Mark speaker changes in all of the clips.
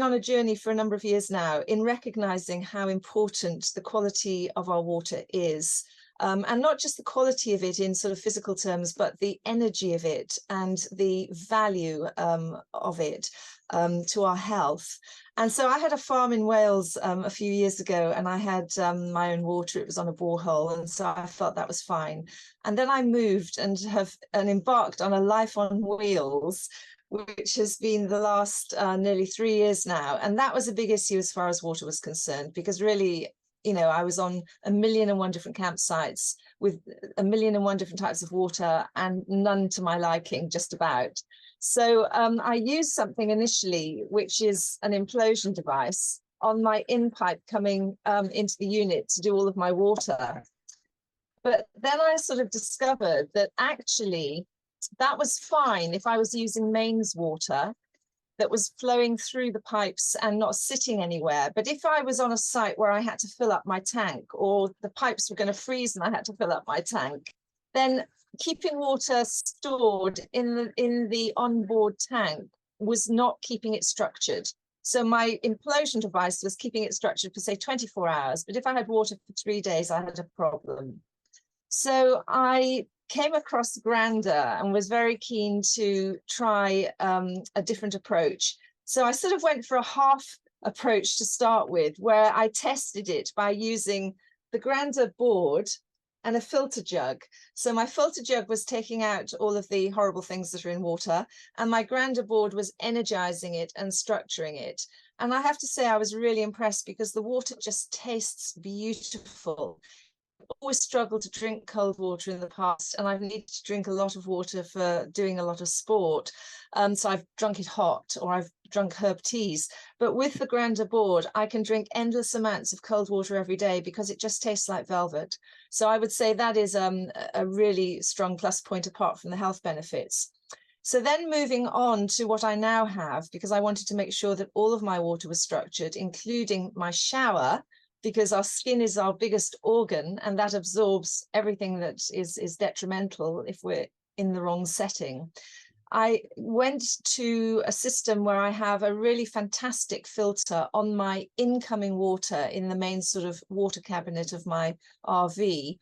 Speaker 1: on a journey for a number of years now in recognizing how important the quality of our water is. And not just the quality of it in sort of physical terms, but the energy of it and the value of it to our health. And so I had a farm in Wales a few years ago, and I had my own water. It was on a borehole, and so I felt that was fine. And then I moved and embarked on a life on wheels, which has been the last nearly 3 years now. And that was a big issue as far as water was concerned, because really, you know, I was on 1,000,001 different campsites with 1,000,001 different types of water, and none to my liking, just about. So I used something initially, which is an implosion device on my in-pipe coming into the unit to do all of my water. But then I sort of discovered that actually that was fine if I was using mains water that was flowing through the pipes and not sitting anywhere. But if I was on a site where I had to fill up my tank, or the pipes were going to freeze and I had to fill up my tank, then keeping water stored in the onboard tank was not keeping it structured. So my implosion device was keeping it structured for, say, 24 hours. But if I had water for 3 days, I had a problem. So I came across Grander and was very keen to try a different approach. So I sort of went for a half approach to start with, where I tested it by using the Grander board and a filter jug. So my filter jug was taking out all of the horrible things that are in water, and my Grander board was energizing it and structuring it. And I have to say I was really impressed, because the water just tastes beautiful. Always struggled to drink cold water in the past, and I've needed to drink a lot of water for doing a lot of sport. So I've drunk it hot, or I've drunk herb teas. But with the Grander board, I can drink endless amounts of cold water every day, because it just tastes like velvet. So I would say that is a really strong plus point, apart from the health benefits. So then moving on to what I now have, because I wanted to make sure that all of my water was structured, including my shower, because our skin is our biggest organ, and that absorbs everything that is detrimental if we're in the wrong setting. I went to a system where I have a really fantastic filter on my incoming water in the main sort of water cabinet of my RV.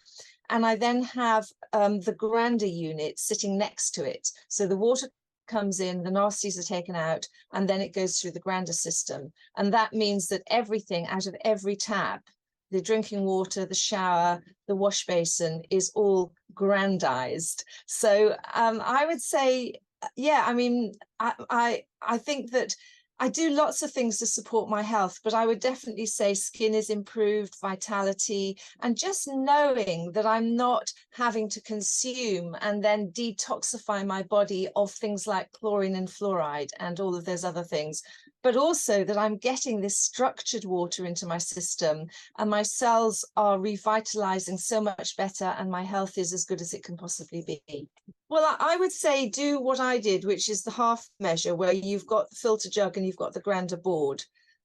Speaker 1: And I then have the Grander unit sitting next to it. So the water comes in, the nasties are taken out, and then it goes through the Grander system. And that means that everything out of every tap, the drinking water, the shower, the wash basin, is all grandized. So I would say, yeah, I mean, I think that I do lots of things to support my health, but I would definitely say skin is improved, vitality, and just knowing that I'm not having to consume and then detoxify my body of things like chlorine and fluoride and all of those other things, but also that I'm getting this structured water into my system, and my cells are revitalizing so much better, and my health is as good as it can possibly be. Well, I would say do what I did, which is the half measure, where you've got the filter jug and you've got the Grander board,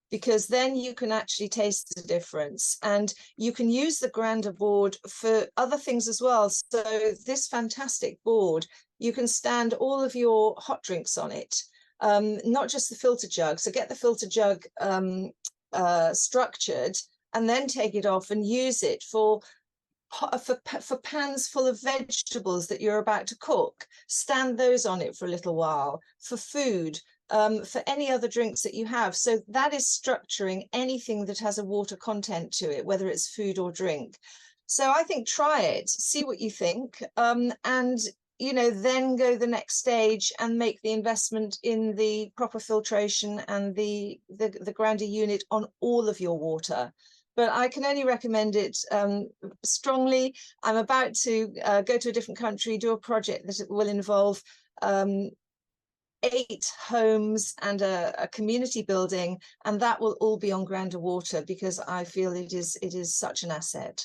Speaker 1: because then you can actually taste the difference, and you can use the Grander board for other things as well. So this fantastic board, you can stand all of your hot drinks on it, not just the filter jug. So get the filter jug structured, and then take it off and use it for pans full of vegetables that you're about to cook. Stand those on it for a little while. For food, for any other drinks that you have. So that is structuring anything that has a water content to it, whether it's food or drink. So I think try it, see what you think, and you know, then go the next stage and make the investment in the proper filtration and the Grander unit on all of your water. But I can only recommend it strongly. I'm about to go to a different country, do a project that will involve 8 homes and a community building, and that will all be on Grander water, because I feel it is such an asset.